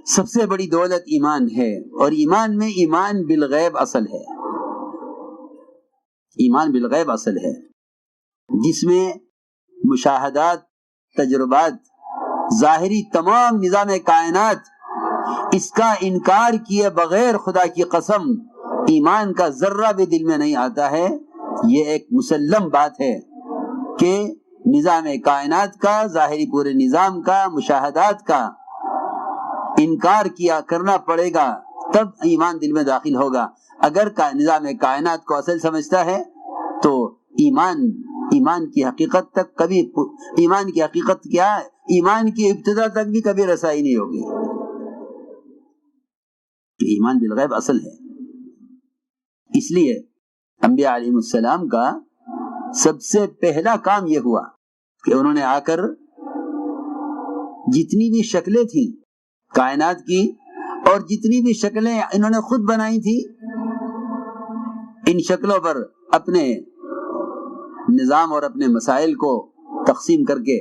سب سے بڑی دولت ایمان ہے، اور ایمان میں ایمان بالغیب اصل ہے، ایمان بالغیب اصل ہے، جس میں مشاہدات، تجربات، ظاہری تمام نظام کائنات، اس کا انکار کیے بغیر خدا کی قسم ایمان کا ذرہ بھی دل میں نہیں آتا ہے۔ یہ ایک مسلم بات ہے کہ نظام کائنات کا، ظاہری پورے نظام کا، مشاہدات کا انکار کیا کرنا پڑے گا، تب ایمان دل میں داخل ہوگا۔ اگر نظام کائنات کو اصل سمجھتا ہے تو ایمان کی حقیقت تک کبھی، ایمان کی حقیقت کیا، ایمان کی ابتدا تک بھی کبھی رسائی نہیں ہوگی۔ ایمان بالغیب اصل ہے، اس لیے انبیاء علیہ السلام کا سب سے پہلا کام یہ ہوا کہ انہوں نے آ کر جتنی بھی شکلیں تھیں کائنات کی، اور جتنی بھی شکلیں انہوں نے خود بنائی تھی، ان شکلوں پر اپنے نظام اور اپنے مسائل کو تقسیم کر کے،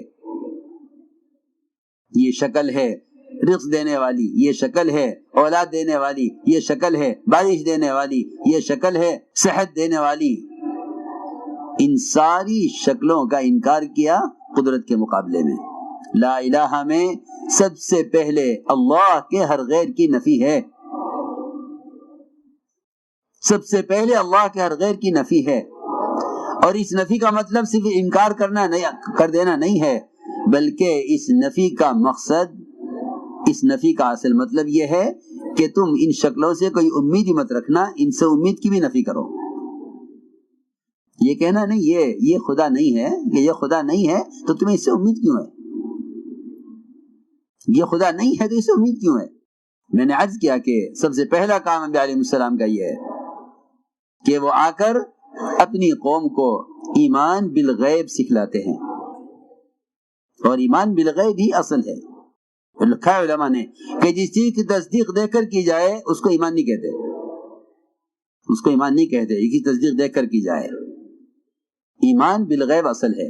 یہ شکل ہے رزق دینے والی، یہ شکل ہے اولاد دینے والی، یہ شکل ہے بارش دینے والی، یہ شکل ہے صحت دینے والی، ان ساری شکلوں کا انکار کیا قدرت کے مقابلے میں۔ لا الہ میں سب سے پہلے اللہ کے ہر غیر کی نفی ہے، سب سے پہلے اللہ کے ہر غیر کی نفی ہے، اور اس نفی کا مطلب صرف انکار کر دینا نہیں ہے، بلکہ اس نفی کا مقصد، اس نفی کا اصل مطلب یہ ہے کہ تم ان شکلوں سے کوئی امید ہی مت رکھنا، ان سے امید کی بھی نفی کرو۔ یہ کہنا نہیں یہ خدا نہیں ہے، کہ یہ خدا نہیں ہے تو تمہیں اس سے امید کیوں ہے، یہ خدا نہیں ہے تو اس سے امید کیوں ہے۔ میں نے عرض کیا کہ سب سے پہلا کام انبیاء علیہ السلام کا یہ ہے کہ وہ آ کر اپنی قوم کو ایمان بالغیب سکھلاتے ہیں، اور ایمان بالغیب ہی اصل ہے۔ لکھا ہے علماء نے کہ جس چیز کی تصدیق دیکھ کر کی جائے اس کو ایمان نہیں کہتے، اس کو ایمان نہیں کہتے، یہ کی تصدیق دیکھ کر کی جائے۔ ایمان بالغیب اصل ہے۔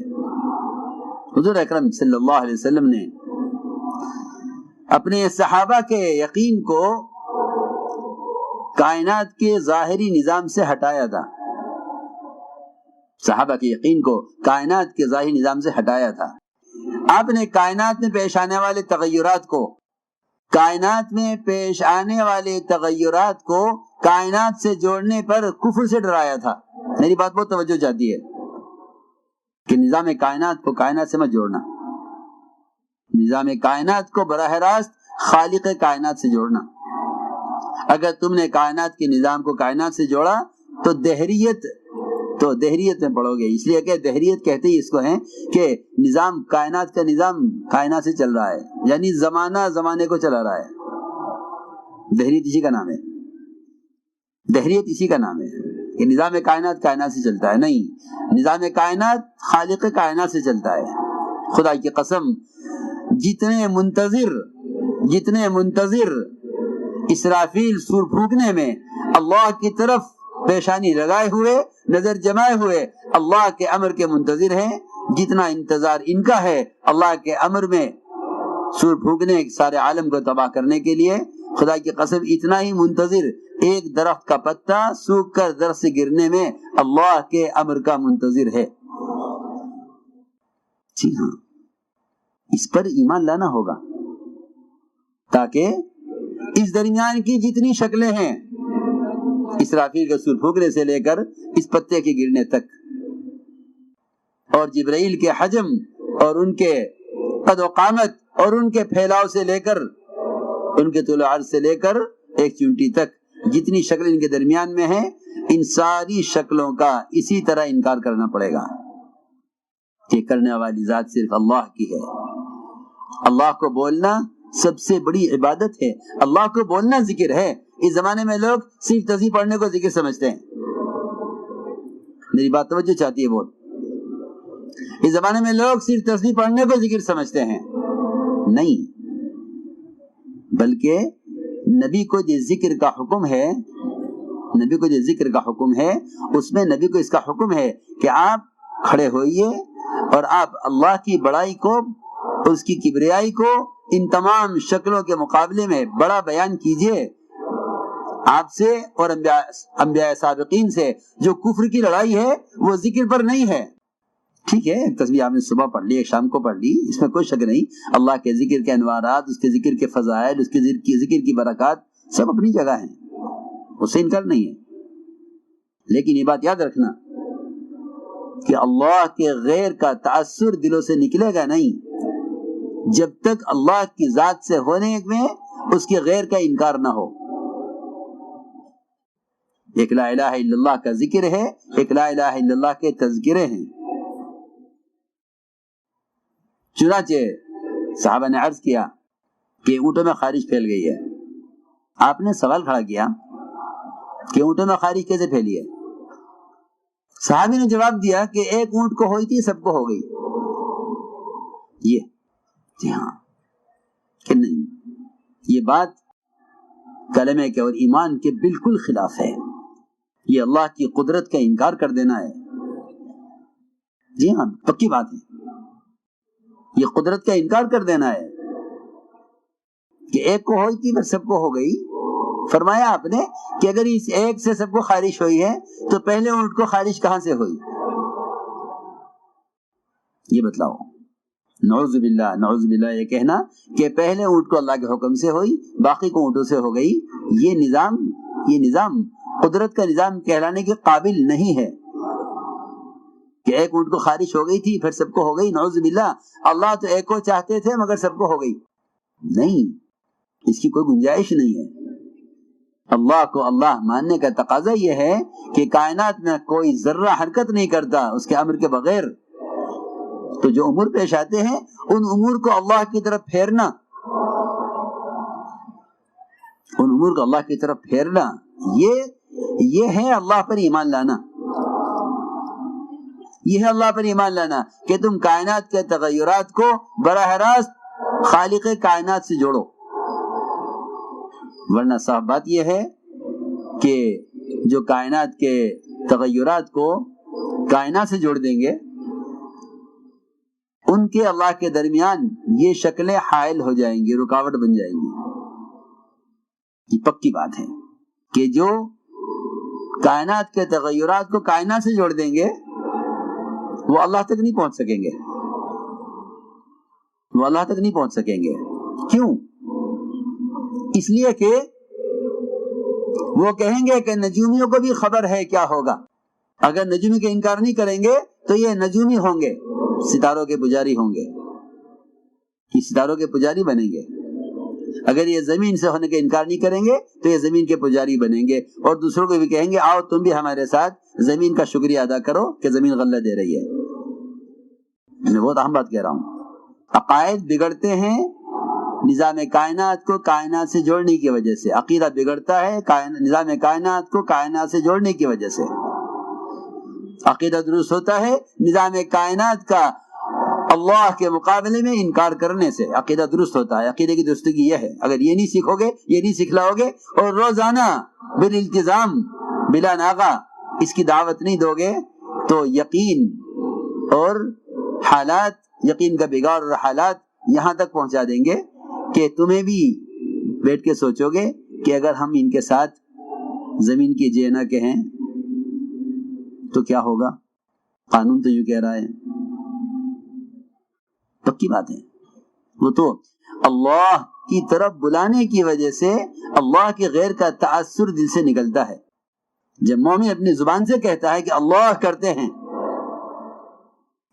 حضور اکرم صلی اللہ علیہ وسلم نے اپنے صحابہ کے یقین کو کائنات کے ظاہری نظام سے ہٹایا تھا، صحابہ کے یقین کو کائنات کے ظاہری نظام سے ہٹایا تھا۔ آپ نے کائنات میں پیش آنے والے تغیرات کو، کائنات میں پیش آنے والے تغیرات کو کائنات سے جوڑنے پر کفر سے ڈرایا تھا۔ میری بات بہت توجہ چاہتی ہے کہ نظام کائنات کو کائنات سے مت جوڑنا، نظام کائنات کو براہ راست خالق کائنات سے جوڑنا۔ اگر تم نے کائنات کے نظام کو کائنات سے جوڑا تو دہریت میں پڑو گے، اس لیے کہ دہریت کہتے ہی اس کو ہیں کہ نظام کائنات کا نظام کائنات سے چل رہا ہے، یعنی زمانہ زمانے کو چلا رہا ہے۔ دہریت اسی کا نام ہے، دہریت اسی کا نام ہے کہ نظام کائنات کائنات سے چلتا ہے، نہیں، نظام کائنات خالق کائنات سے چلتا ہے۔ خدا کی قسم، جتنے منتظر اسرافیل سور پھونکنے میں اللہ کی طرف پیشانی لگائے ہوئے، نظر جمائے ہوئے اللہ کے امر کے منتظر ہیں، جتنا انتظار ان کا ہے اللہ کے امر میں سور پھونکنے، سارے عالم کو تباہ کرنے کے لیے، خدا کی قسم اتنا ہی منتظر ایک درخت کا پتا سوکھ کر درخت سے گرنے میں اللہ کے امر کا منتظر ہے۔ جی ہاں، اس پر ایمان لانا ہوگا تاکہ اس درمیان کی جتنی شکلیں ہیں، اسرافیل کے سور پھونکنے سے لے کر اس پتے کے گرنے تک، اور جبرائیل کے حجم اور ان کے قد و قامت اور ان کے پھیلاؤ سے لے کر، ان کے طول و عرض سے لے کر ایک چونٹی تک، جتنی شکل ان کے درمیان میں ہے، ان ساری شکلوں کا اسی طرح انکار کرنا پڑے گا کہ کرنے والی ذات صرف اللہ کی ہے۔ اللہ کو بولنا سب سے بڑی عبادت ہے، اللہ کو بولنا ذکر ہے۔ اس زمانے میں لوگ صرف تسبیح پڑھنے کو ذکر سمجھتے ہیں، میری بات توجہ چاہتی ہے بہت۔ اس زمانے میں لوگ صرف تسبیح پڑھنے کو ذکر سمجھتے ہیں، نہیں، بلکہ نبی کو جو ذکر کا حکم ہے، نبی کو جو ذکر کا حکم ہے، اس میں نبی کو اس کا حکم ہے کہ آپ کھڑے ہوئیے اور آپ اللہ کی بڑائی کو، اس کی کبریائی کو ان تمام شکلوں کے مقابلے میں بڑا بیان کیجئے آپ سے اور انبیاء سابقین سے. جو کفر کی لڑائی ہے وہ ذکر پر نہیں ہے. ٹھیک ہے، تسبیح آپ نے صبح پڑھ لی، ایک شام کو پڑھ لی، اس میں کوئی شک نہیں. اللہ کے ذکر کے انوارات، اس کے ذکر کے فضائل، اس کے ذکر کی برکات سب اپنی جگہ ہیں، اس سے انکار نہیں ہے. لیکن یہ بات یاد رکھنا کہ اللہ کے غیر کا تأثر دلوں سے نکلے گا نہیں جب تک اللہ کی ذات سے ہونے میں اس کے غیر کا انکار نہ ہو. ایک لا الہ الا اللہ کا ذکر ہے، ایک لا الہ الا اللہ کے تذکرے ہیں. چنانچہ صحابہ نے عرض کیا کہ اونٹوں میں خارش پھیل گئی ہے. آپ نے سوال کھڑا کیا کہ اونٹوں میں خارش کیسے پھیلی ہے؟ صحابی نے جواب دیا کہ ایک اونٹ کو ہوئی تھی، سب کو ہو گئی. یہ جی ہاں کہ نہیں، یہ بات کلمے کے اور ایمان کے بالکل خلاف ہے. یہ اللہ کی قدرت کا انکار کر دینا ہے. جی ہاں پکی بات ہے، یہ قدرت کا انکار کر دینا ہے کہ ایک کو ہوئی تھی پھر سب کو ہو گئی. فرمایا آپ نے کہ اگر اس ایک سے سب کو خارش ہوئی ہے تو پہلے اونٹ کو خارش کہاں سے ہوئی؟ یہ بتلاؤ. نعوذ باللہ، نعوذ باللہ یہ کہنا کہ پہلے اونٹ کو اللہ کے حکم سے ہوئی، باقی کو اونٹوں سے ہو گئی، یہ نظام قدرت کا نظام کہلانے کے قابل نہیں ہے کہ ایک اونٹ کو خارش ہو گئی تھی پھر سب کو ہو گئی. نعوذ باللہ، اللہ تو ایک کو چاہتے تھے مگر سب کو ہو گئی. نہیں، اس کی کوئی گنجائش نہیں ہے. اللہ کو اللہ ماننے کا تقاضا یہ ہے کہ کائنات میں کوئی ذرہ حرکت نہیں کرتا اس کے امر کے بغیر. تو جو امور پیش آتے ہیں ان امور کو اللہ کی طرف پھیرنا، ان امور کو اللہ کی طرف پھیرنا، یہ ہے اللہ پر ایمان لانا. یہ ہے اللہ پر ایمان لانا کہ تم کائنات کے تغیرات کو براہ راست خالق کائنات سے جوڑو. ورنہ صاف بات یہ ہے کہ جو کائنات کے تغیرات کو کائنات سے جوڑ دیں گے ان کے اللہ کے درمیان یہ شکلیں حائل ہو جائیں گی، رکاوٹ بن جائیں گی. یہ پکی بات ہے کہ جو کائنات کے تغیرات کو کائنات سے جوڑ دیں گے وہ اللہ تک نہیں پہنچ سکیں گے، وہ اللہ تک نہیں پہنچ سکیں گے. کیوں؟ اس لیے کہ وہ کہیں گے کہ نجومیوں کو بھی خبر ہے کیا ہوگا. اگر نجومی کا انکار نہیں کریں گے تو یہ نجومی ہوں گے، ستاروں کے پجاری ہوں گے، یہ ستاروں کے پجاری بنیں گے. اگر یہ زمین سے ہونے کا انکار نہیں کریں گے تو یہ زمین کے پجاری بنیں گے اور دوسروں کو بھی کہیں گے آؤ تم بھی ہمارے ساتھ زمین کا شکریہ ادا کرو کہ زمین غلہ دے رہی ہے. میں بہت اہم بات کہہ رہا ہوں. عقائد بگڑتے ہیں نظام کائنات کو کائنات سے جوڑنے کی وجہ سے. عقیدہ بگڑتا ہے نظام کائنات کو کائنات سے جوڑنے کی وجہ سے. عقیدہ درست ہوتا ہے نظام کائنات کا اللہ کے مقابلے میں انکار کرنے سے. عقیدہ درست ہوتا ہے. عقیدے کی درستگی یہ ہے، اگر یہ نہیں سیکھو گے، یہ نہیں سکھلاؤ گے اور روزانہ بالالتزام بلا ناغہ اس کی دعوت نہیں دو گے تو یقین اور حالات، یقین کا بگاڑ اور حالات یہاں تک پہنچا دیں گے کہ تمہیں بھی بیٹھ کے سوچو گے کہ اگر ہم ان کے ساتھ زمین کی جے نہ کہیں تو کیا ہوگا. قانون تو یوں کہہ رہا ہے. پکی بات ہے. وہ تو اللہ کی طرف بلانے کی وجہ سے اللہ کے غیر کا تأثر دل سے نکلتا ہے. جب مومن اپنی زبان سے کہتا ہے کہ اللہ کرتے ہیں،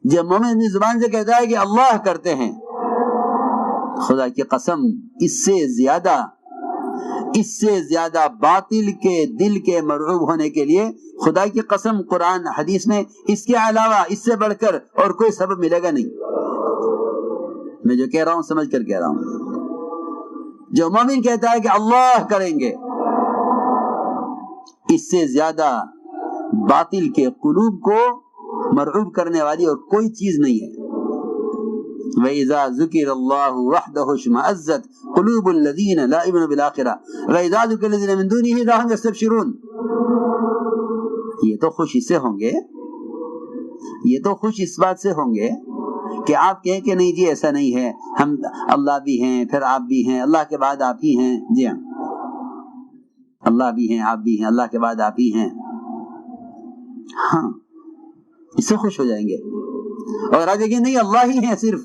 جب مومن اپنی زبان سے کہتا ہے کہ اللہ کرتے ہیں، خدا کی قسم اس سے زیادہ باطل کے دل کے مرعوب ہونے کے لیے خدا کی قسم قرآن حدیث میں اس کے علاوہ اس سے بڑھ کر اور کوئی سبب ملے گا نہیں. میں جو کہہ رہا ہوں سمجھ کر کہہ رہا ہوں. جو مومن کہتا ہے کہ اللہ کریں گے، اس سے زیادہ باطل کے قلوب کو مرعوب کرنے والی اور کوئی چیز نہیں ہے. وَإِذَا ذُكِرَ اللَّهُ وَحْدَهُ اشْمَأَزَّتْ قُلُوبُ الَّذِينَ لَا يُؤْمِنُونَ بِالْآخِرَةِ وَإِذَا ذُكِرَ الَّذِينَ مِن دُونِهِ إِذَا هُمْ يَسْتَبْشِرُونَ. یہ تو خوش اس سے ہوں گے، یہ تو خوش اس بات سے ہوں گے کہ آپ کہیں کہ نہیں جی ایسا نہیں ہے، ہم اللہ بھی ہیں پھر آپ بھی ہیں، اللہ کے بعد آپ ہی ہیں، جی ہاں اللہ بھی ہیں آپ بھی ہیں، اللہ کے بعد آپ ہی ہیں، ہاں اس سے خوش ہو جائیں گے۔ اور آگے کہ نہیں اللہ ہی ہیں صرف،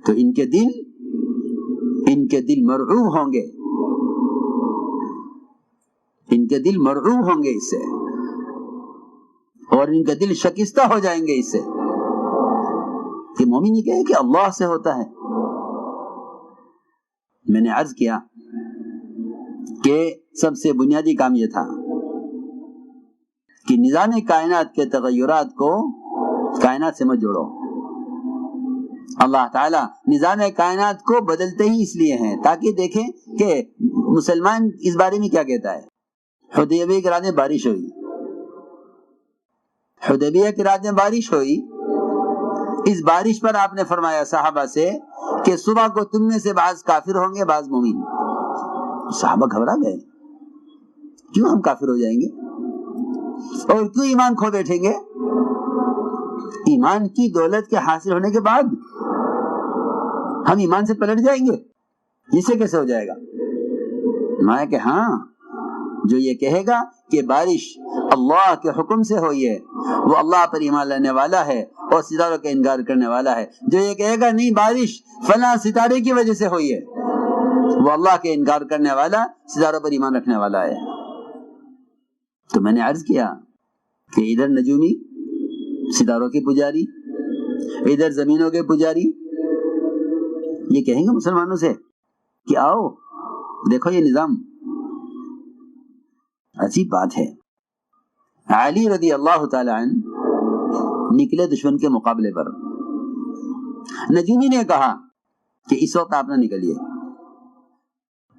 تو ان کے دل مرعوب ہوں گے، ان کے دل مرعوب ہوں گے اس سے، اور ان کے دل شکستہ ہو جائیں گے اس سے کہ مومن یہ کہے کہ اللہ سے ہوتا ہے۔ میں نے عرض کیا کہ سب سے بنیادی کام یہ تھا کہ نظام کائنات کے تغیرات کو کائنات سے مت جوڑو۔ اللہ تعالیٰ نظام کائنات کو بدلتے ہی اس لیے ہیں تاکہ دیکھیں کہ مسلمان اس بارے میں کیا کہتا ہے۔ حدیبیہ کی رات میں بارش ہوئی، حدیبیہ کی رات میں بارش ہوئی، اس بارش پر آپ نے فرمایا صحابہ سے کہ صبح کو تم میں سے بعض کافر ہوں گے بعض مومن۔ صحابہ گھبرا گئے، کیوں ہم کافر ہو جائیں گے اور کیوں ایمان کھو بیٹھیں گے؟ ایمان کی دولت کے حاصل ہونے کے بعد ہم ایمان سے پلٹ جائیں گے، اسے کیسے ہو جائے گا؟ میں کہ ہاں جو یہ کہے گا کہ بارش اللہ کے حکم سے ہوئی ہے وہ اللہ پر ایمان لانے والا ہے اور ستاروں کا انکار کرنے والا ہے، جو یہ کہے گا نہیں بارش فلاں ستارے کی وجہ سے ہوئی ہے وہ اللہ کے انکار کرنے والا، ستاروں پر ایمان رکھنے والا ہے۔ تو میں نے عرض کیا کہ ادھر نجومی ستاروں کے پجاری، ادھر زمینوں کے پجاری، یہ کہیں گے مسلمانوں سے کہ آؤ دیکھو یہ نظام۔ عجیب بات ہے، علی رضی اللہ تعالی عنہ نکلے دشمن کے مقابلے پر، نجومی نے کہا کہ اس وقت آپ نہ نکلیے،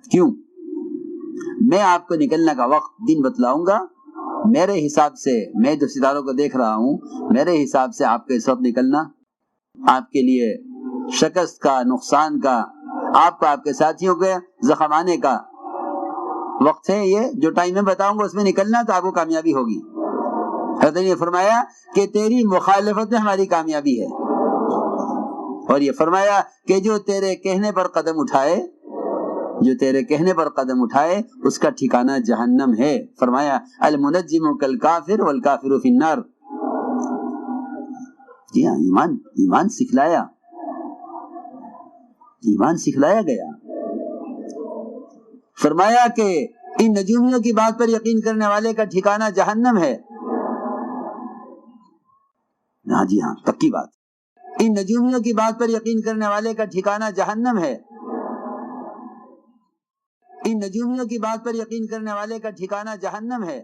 کیوں؟ میں آپ کو نکلنے کا وقت دن بتلاؤں گا، میرے حساب سے میں جو ستاروں کو دیکھ رہا ہوں میرے حساب سے آپ کے اس وقت نکلنا آپ کے لیے شکست کا، نقصان کا، آپ کو آپ کے ساتھیوں کے زخم آنے کا وقت ہے، یہ جو ٹائم میں بتاؤں گا اس میں نکلنا تو آپ کو کامیابی ہوگی۔ حضرت نے فرمایا کہ تیری مخالفت میں ہماری کامیابی ہے، اور یہ فرمایا کہ جو تیرے کہنے پر قدم اٹھائے، جو تیرے کہنے پر قدم اٹھائے اس کا ٹھکانہ جہنم ہے۔ فرمایا المنجم کالکافر والکافر فی النار۔ جی ہاں، ایمان سکھلایا، ایمان سکھلایا گیا۔ فرمایا کہ ان نجومیوں کی بات پر یقین کرنے والے کا ٹھکانہ جہنم ہے۔ ہاں جی ہاں، پکی بات، ان نجومیوں کی بات پر یقین کرنے والے کا ٹھکانہ جہنم ہے، ان نجومیوں کی بات پر یقین کرنے والے کا ٹھکانہ جہنم ہے۔